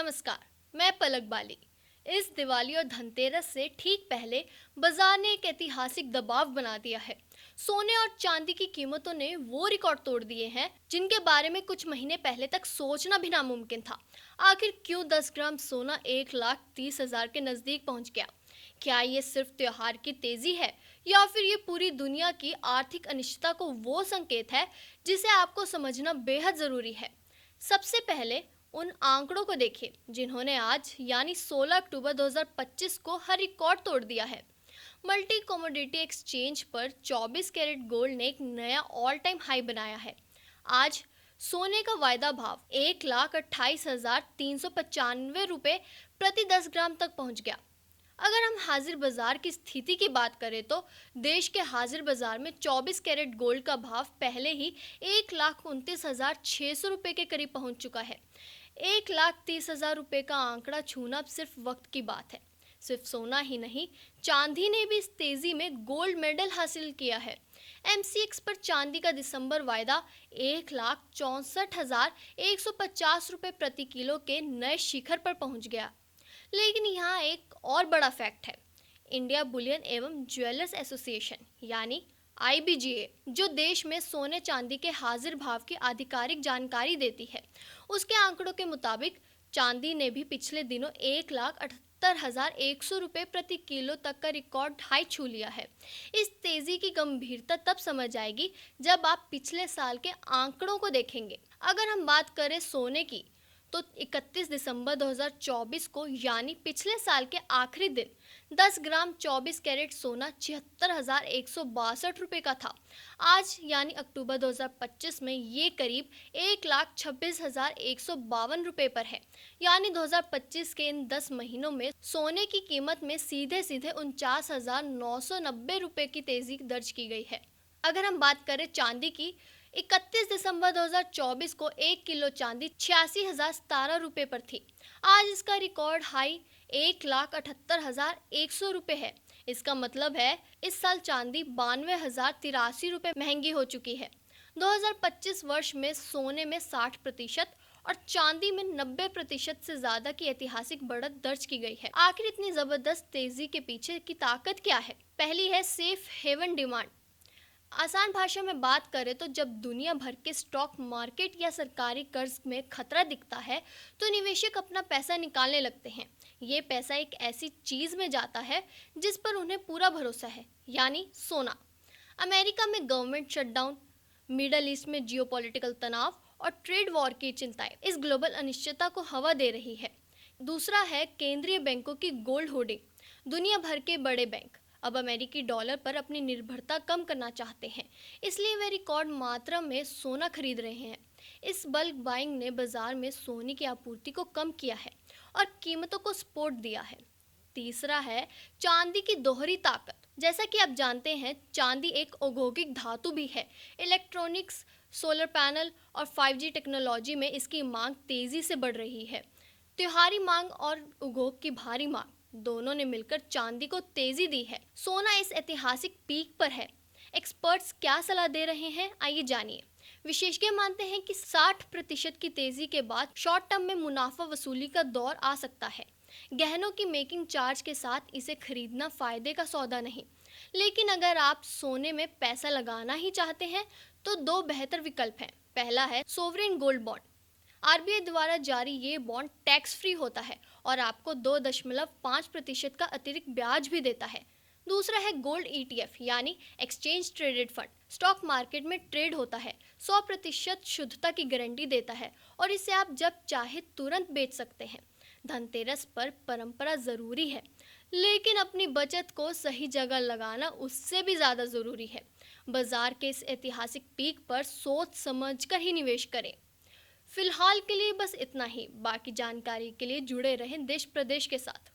नमस्कार। मैं पलक बाली। इस दिवाली और धनतेरस से ठीक पहले बाजार ने एक ऐतिहासिक दबाव बना दिया है। सोने और चांदी की कीमतों ने वो रिकॉर्ड तोड़ दिए हैं जिनके बारे में कुछ महीने पहले तक सोचना भी नामुमकिन था। आखिर क्यों 10 ग्राम सोना 1,30,000 के नजदीक पहुंच गया? क्या ये सिर्फ त्योहार की तेजी है या फिर ये पूरी दुनिया की आर्थिक अनिश्चितता को वो संकेत है जिसे आपको समझना बेहद जरूरी है? सबसे पहले उन आंकड़ों को देखिए जिन्होंने आज यानी 16 अक्टूबर 2025 को हर रिकॉर्ड तोड़ दिया है। मल्टी कमोडिटी एक्सचेंज पर 24 कैरेट गोल्ड ने एक नया ऑल टाइम हाई बनाया है। आज सोने का वायदा भाव 1,28,395 रुपये प्रति 10 ग्राम तक पहुंच गया। अगर हम हाजिर बाजार की स्थिति की बात करें तो देश के हाजिर बाजार में 24 कैरेट गोल्ड का भाव पहले ही 1,29,600 रुपये के करीब पहुंच चुका है। 1,30,000 रुपये का आंकड़ा छूना अब सिर्फ वक्त की बात है। सिर्फ सोना ही नहीं, चांदी ने भी इस तेजी में गोल्ड मेडल हासिल किया है। एमसीएक्स पर चांदी का दिसंबर वायदा 1,64,150 रुपये प्रति किलो के नए शिखर पर पहुंच गया। लेकिन यहाँ एक और बड़ा फैक्ट है। इंडिया बुलियन एवं ज्वेलर्स एसोसिएशन यानी आईबीजीए, जो देश में सोने चांदी के हाजिर भाव की आधिकारिक जानकारी देती है, उसके आंकड़ों के मुताबिक चांदी ने भी पिछले दिनों 1,78,100 रुपये प्रति किलो तक का रिकॉर्ड हाई छू लिया है। इस तेजी की गंभीरता तब समझ आएगी जब आप पिछले साल के आंकड़ों को देखेंगे। अगर हम बात करें सोने की तो 31 दिसंबर 2024 को यानी पिछले साल के आखिरी दिन 10 ग्राम 24 कैरेट सोना 76,162 रुपये का था। आज यानी अक्टूबर 2025 में ये करीब 1,26,152 रुपये पर है। यानी 2025 के इन 10 महीनों में सोने की कीमत में सीधे सीधे 49,990 रुपये की तेजी दर्ज की गई है। अगर हम बात करें चांदी की, 31 दिसंबर 2024 को 1 किलो चांदी 86,017 रुपये पर थी। आज इसका रिकॉर्ड हाई 1,78,100 रुपये है। इसका मतलब है इस साल चांदी 92,083 रुपये महंगी हो चुकी है। 2025 वर्ष में सोने में 60% और चांदी में 90% से ज्यादा की ऐतिहासिक बढ़त दर्ज की गई है। आखिर इतनी जबरदस्त तेजी के पीछे की ताकत क्या है? पहली है सेफ हेवन डिमांड। आसान भाषा में बात करें तो जब दुनिया भर के स्टॉक मार्केट या सरकारी कर्ज में खतरा दिखता है तो निवेशक अपना पैसा निकालने लगते हैं। ये पैसा एक ऐसी चीज में जाता है जिस पर उन्हें पूरा भरोसा है, यानी सोना। अमेरिका में गवर्नमेंट शटडाउन, मिडल ईस्ट में जियोपॉलिटिकल तनाव और ट्रेड वॉर की चिंताएं इस ग्लोबल अनिश्चितता को हवा दे रही है। दूसरा है केंद्रीय बैंकों की गोल्ड होर्डिंग। दुनिया भर के बड़े बैंक अब अमेरिकी डॉलर पर अपनी निर्भरता कम करना चाहते हैं, इसलिए वे रिकॉर्ड मात्रा में सोना खरीद रहे हैं। इस बल्क बाइंग ने बाजार में सोने की आपूर्ति को कम किया है और कीमतों को सपोर्ट दिया है। तीसरा है चांदी की दोहरी ताकत। जैसा कि आप जानते हैं, चांदी एक औद्योगिक धातु भी है। इलेक्ट्रॉनिक्स, सोलर पैनल और 5G टेक्नोलॉजी में इसकी मांग तेजी से बढ़ रही है। त्योहारी मांग और उद्योग की भारी मांग दोनों ने मिलकर चांदी को तेजी दी है। सोना इस ऐतिहासिक पीक पर है। एक्सपर्ट्स क्या सलाह दे रहे हैं, आइए जानिए। विशेषज्ञ मानते हैं कि 60% की तेजी के बाद शॉर्ट टर्म में मुनाफा वसूली का दौर आ सकता है। गहनों की मेकिंग चार्ज के साथ इसे खरीदना फायदे का सौदा नहीं। लेकिन अगर आप सोने में पैसा लगाना ही चाहते हैं तो दो बेहतर विकल्प हैं। पहला है सोवरेन गोल्ड बॉन्ड। आरबीआई द्वारा जारी ये बॉन्ड टैक्स फ्री होता है और आपको 2.5% का अतिरिक्त ब्याज भी देता है। दूसरा है गोल्ड ईटीएफ यानी exchange traded fund. Stock market में ट्रेड होता है, 100% शुद्धता की गारंटी देता है और इसे आप जब चाहे तुरंत बेच सकते हैं। धनतेरस पर परंपरा जरूरी है, लेकिन अपनी बचत को सही जगह लगाना उससे भी ज्यादा जरूरी है। बाजार के इस ऐतिहासिक पीक पर सोच समझ कर ही निवेश करें। फिलहाल के लिए बस इतना ही। बाकी जानकारी के लिए जुड़े रहें देश प्रदेश के साथ।